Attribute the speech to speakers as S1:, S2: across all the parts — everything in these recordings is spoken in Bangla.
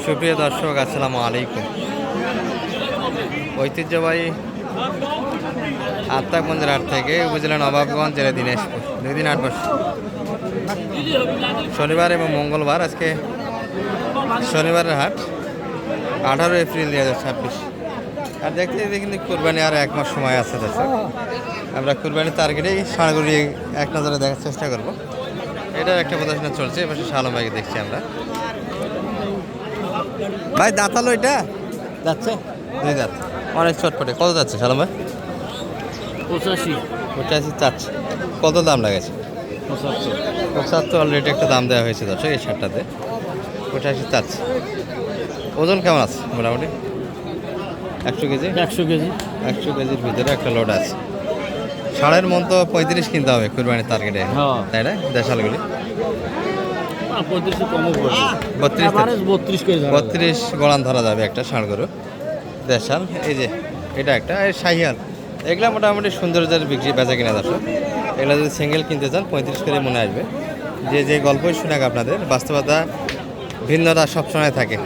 S1: সুপ্রিয় দর্শক, আসসালামু আলাইকুম। ঐতিহ্যবাহী আত্মাকগঞ্জের হাট থেকে উপজেলা নবাবগঞ্জ, জেলা দিনাজপুর, 2 দিন 8 বছর, শনিবার এবং মঙ্গলবার। আজকে শনিবারের হাট, 18 এপ্রিল 2026। আর দেখতে দেখতে কিন্তু কুরবানি আর 1 মাস সময় আছে দর্শক। আমরা কুরবানির টার্গেটেই ষাঁড়গুলি এক নজরে দেখার চেষ্টা করব। এটার একটা প্রদর্শন চলছে, এপাশে শালম ভাইকে দেখছি আমরা। ভাই দাঁতালো এটা যাচ্ছে 2 দাঁত, অনেক চটপটে। কত যাচ্ছে শালম ভাই? 85 চাচ্ছে। কত দাম লাগাচ্ছে? 75 অলরেডি একটা দাম দেওয়া হয়েছে দর্শক এই শার্টটাতে। 85 চাচ্ছে। ওজন কেমন আছে মোটামুটি? 100 কেজি। 100 কেজির ভিতরে একটা লোড আছে। ষাঁড়ের মন তো 35 কিনতে হবে কুরবানির টার্গেটে, তাই না? দেশালগুলি 32 গড়ান ধরা যাবে একটা ষাঁড় গরু দেশাল। এই যে এটা একটা শাহিয়াল, এগুলা মোটামুটি সৌন্দর্যের বিক্রি বেচা কিনা দর্শক। এগুলো যদি সিঙ্গেল কিনতে চান 35 করে মনে আসবে। যে গল্পই শোনাক আপনাদের, বাস্তবতা ভিন্নতা সবসময় থাকে।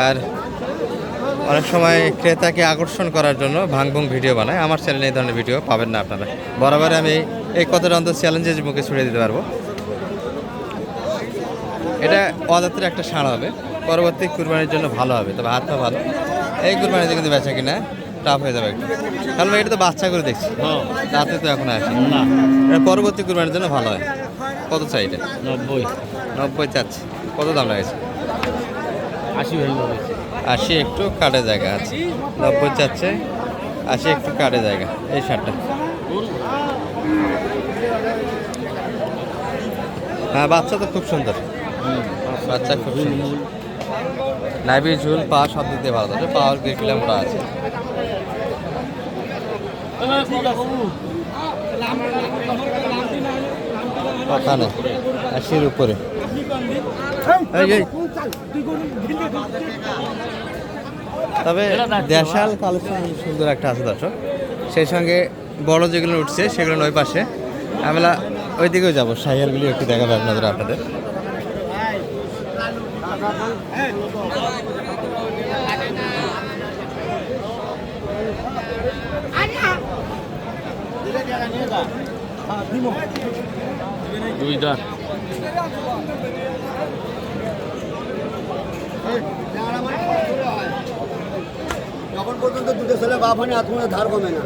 S1: আর অনেক সময় ক্রেতাকে আকর্ষণ করার জন্য ভাঙভুং ভিডিও বানায়। আমার চ্যানেলে এই ধরনের ভিডিও পাবেন না আপনারা। বরাবর আমি এই কথাটা অন্তত চ্যালেঞ্জের মুখে ছুড়ে দিতে পারবো। এটা অজাতের একটা ষাঁড় হবে, পরবর্তী কুরবানির জন্য ভালো হবে, তবে হাতটা ভালো। এই কুরবানিতে কিন্তু বেচা কিনা টাফ হয়ে যাবে একটু, কারণ এটা তো বাচ্চা করে দেখছি, রাতে তো এখন আসে না। এটা পরবর্তী কুরবানির জন্য ভালো হয়। কত চাই এটা? 90 চাচ্ছে। কত দাম লাগেছে? 80 একটু কাটে জায়গা আছে। 90 চাচ্ছে, 80 একটু কাটে জায়গা। এই শার্টটা হ্যাঁ, বাচ্চা তো খুব সুন্দর, বাচ্চা খুব সুন্দর। নাভি ঝুল পা সব দিতে ভালো আছে, পাওয়ার কিলোমিটার আছে। কথা নেই, 80-র উপরে। তবে দেশাল কালেকশন সুন্দর একটা আছে দর্শক। সেই সঙ্গে বড় যেগুলো উঠছে সেগুলো ওই পাশে, আমরা ওই দিকেও যাবো। শাহিয়ালগুলি একটু দেখাবো আপনাদের।
S2: যখন পর্যন্ত দুটো ছেলে বাপ হয় না, ধার কমে না।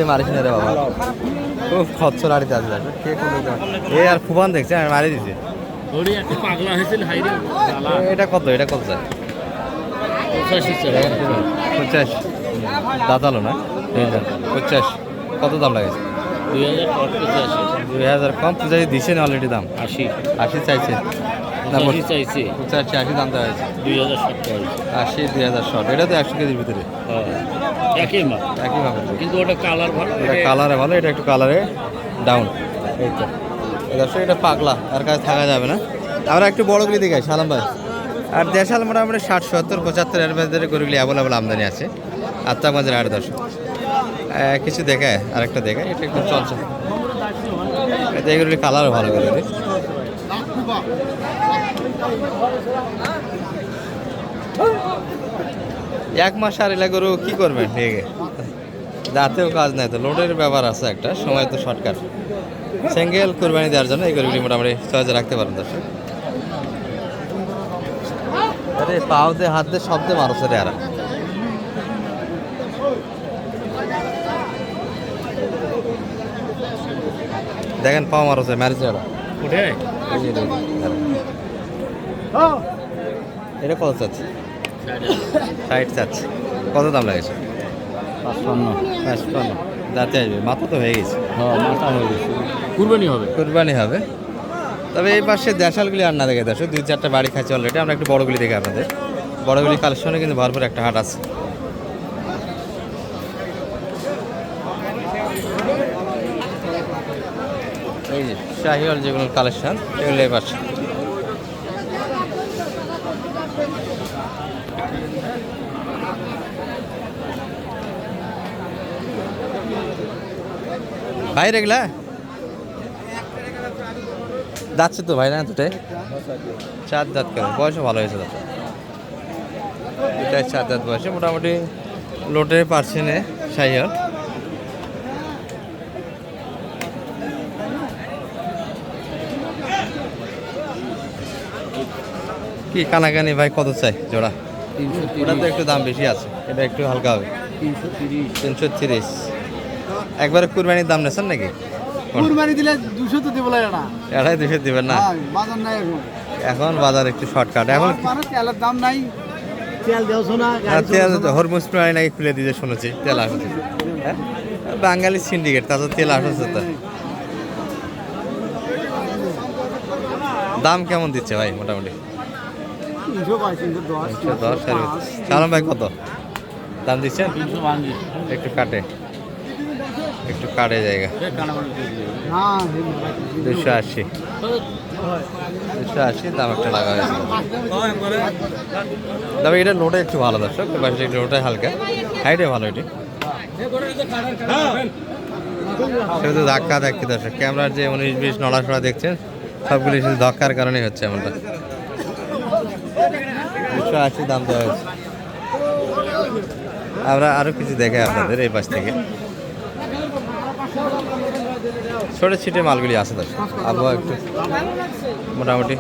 S1: মারিস না রে বাবা, খুব খচ্চর আড়িতে আছে। কে এ আর ফুবান দেখছে মারি দিছে। এটা কত? এটা কত চাই? 85 দাঁতালো না? 85। কত দাম লাগেছে? 2000 কম। পূজা দিছে না অলরেডি দাম? 80 চাইছে। 80 দাম দেওয়া হয়েছে। 80 2000 শর্ট। এটা তো 100 কেজির ভিতরে একই ভাবে, কিন্তু ওটা কালার ভালো, এটা কালারে ভালো, এটা একটু কালারে ডাউন। এই তো দর্শক, এটা পাগলা, আর কাছে থাকা যাবে না। আমরা একটু বড়গুলি দেখাই সালাম ভাই। আর দেশাল মোটামুটি 60, 70, 75 এর ভেতরে গরুগুলি অ্যাভেলেবল আমদানি আছে আত্মাগঞ্জের হাট দর্শক। কিছু দেখায়, আরেকটা দেখায়, এটা একটু চলছে। এটা এগুলি কালারও ভালো করে। 1 মাস আর এলা গরু কি করবেন? ঠিক দাঁতেও কাজ নাই তো, লোডের ব্যাপার আছে একটা, সময় তো শর্টকাট। সিঙ্গেল কুরবানি দেওয়ার জন্য এই গরুগুলি মোটামুটি সহজে রাখতে পারেন দর্শক। আরে পাও দিয়ে হাত দিয়ে শব্দে মানুষ রে। আর দেখেন পাও মারছে, ম্যারেজ এটা কত চাচ্ছে? 60 চাচ্ছে। কত দাম লাগেছে? 55। দাঁতে আসবে, মাথা তো হয়ে গেছে। কুরবানি হবে। তবে এই পাশে দেশালগুলি আর না দেখে দর্শক, 2-4টা বাড়ি খাচ্ছে অলরেডি। আমরা একটু বড়গুলি দেখে আপনাদের। বড়গুলি কালেকশনে কিন্তু ভরপুর একটা হাট আছে। এই যে শাহিওয়াল যেগুলো কালেকশন, এগুলো এই পাশে। ভাই রেগুলা যাচ্ছে তো ভাই না দুটাই 4 দাঁত করে বয়সও ভালো হয়েছে দাদা এটাই 4 দাঁত বয়সে মোটামুটি লোটে পার্সেন্টে সাইয়াল কি কানাকানি ভাই কত চাই জোড়া? ওটা তো একটু দাম বেশি আছে, এটা একটু হালকা হবে 330। একবারে কুরবানির দাম নেছেন নাকি?
S2: কুরবানি দিলে 200 তো দেব না।
S1: এটাই 200 দিবেন না?
S2: বাজার নাই
S1: এখন বাজার একটু শর্টকাট। এখন
S2: তেলের দাম নাই, তেল দেওছো না?
S1: তেল হরমুজ প্রায় নাকি খুলে দিতে শুনেছি, তেল আসছে। হ্যাঁ বাঙালি সিন্ডিকেট, তাতে তেল আসছে তো। দাম কেমন দিচ্ছে ভাই মোটামুটি? 310। সালাম ভাই কত দাম দিচ্ছেন? একটু কাটে জায়গা 280 দাম একটা লাগা হয়েছে। তবে এটা লোটা একটু ভালো দর্শক, লোটা হালকা, হাইটে ভালো এটি। শুধু ধাক্কা দেখতে দর্শক, ক্যামেরার যে 19-20 নড়াচড়া দেখছেন সবগুলি শুধু ধাক্কার কারণেই হচ্ছে এমনটা। 280 দাম দেওয়া হয়েছে। আমরা আরো কিছু দেখাই আপনাদের এই পাশ থেকে। ছোট ছিটে মালগুলি আছে দর্শক, আবহাওয়া একটু মোটামুটি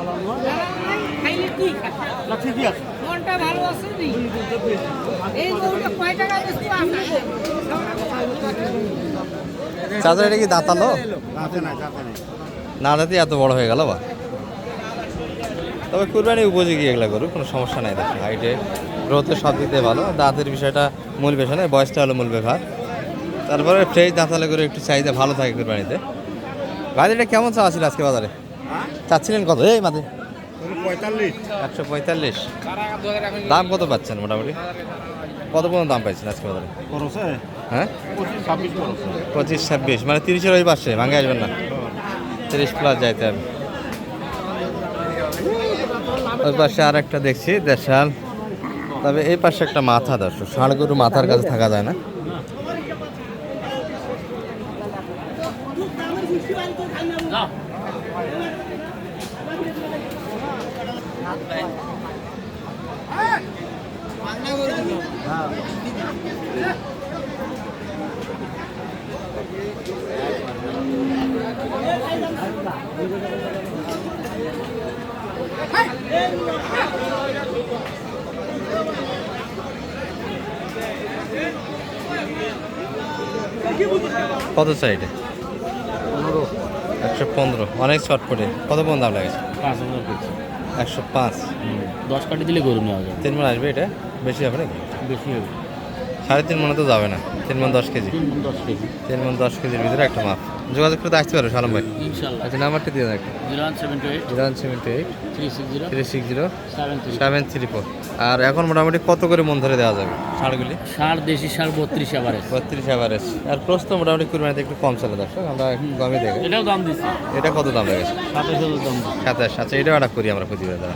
S1: চাদর। এটা কি দাঁতালো না? দাঁতি এত বড় হয়ে গেল বা? তবে কুরবানি উপযোগী এগুলা করুক, কোনো সমস্যা নাই দর্শক। হাইটে গ্রোথে সব দিতে ভালো, দাঁতের বিষয়টা মূল বিষয় নয়, বয়সটা হলো মূল ব্যাপার। তারপরে ফ্রেশ দাঁতালে করে একটু চাহিদা ভালো থাকে কুরবানিতে। ভাই এটা কেমন চাওয়া ছিল আজকে বাজারে? চাচ্ছিলেন কত এই মাঝে? 145। দাম কত পাচ্ছেন মোটামুটি? কত পর্যন্ত দাম পাইছেন আজকে বাজারে? হ্যাঁ 25-26, মানে 30-এর ওই পাশে ভাঙে আসবেন না? 30+ যাইতে হবে। ওই পাশে আর একটা দেখছি দেশাল, তবে এই পাশে একটা মাথা দর্শক, ষাঁড় গরু মাথার কাছে থাকা যায় না। কত চাই এটা? 115, অনেক শর্ট পড়ে। কত পর্যন্ত দাম লাগেছে? 105।
S3: 10 কাটি দিলে গরু নেওয়া যাবে।
S1: 3 মণ আসবে? এটা বেশি হবে নাকি?
S3: বেশি হবে,
S1: 3.5 মণে তো যাবে না। 3 মণ 10 কেজি।
S3: 10 কেজি
S1: 3 মণ 10 কেজির ভিতরে একটা মাপ। যোগাযোগ করতে আসতে পারো সালাম ভাই।
S3: ইনশাআল্লাহ।
S1: আচ্ছা নাম্বারটা দিয়ে দাও একটা।
S3: 0178
S1: 0178
S3: 360
S1: 360
S3: 73।
S1: 734। আর এখন মোটামুটি কত করে মন ধরে দেওয়া যাবে ষাঁড়গুলি?
S3: ষাঁড় দেশি ষাঁড় 32 এভারেজ।
S1: 32 অ্যাভারেজ। আর প্রস্ত মোটামুটি কুরবানিতে একটু কম চলে দর্শক, আমরা একটু কমই দেখি।
S3: এটাও দাম দিচ্ছি,
S1: এটা কত দাম লেগেছে?
S3: 27,000 দাম দিচ্ছি।
S1: 27। আচ্ছা এটাও একটা করি আমরা প্রতিবেদন।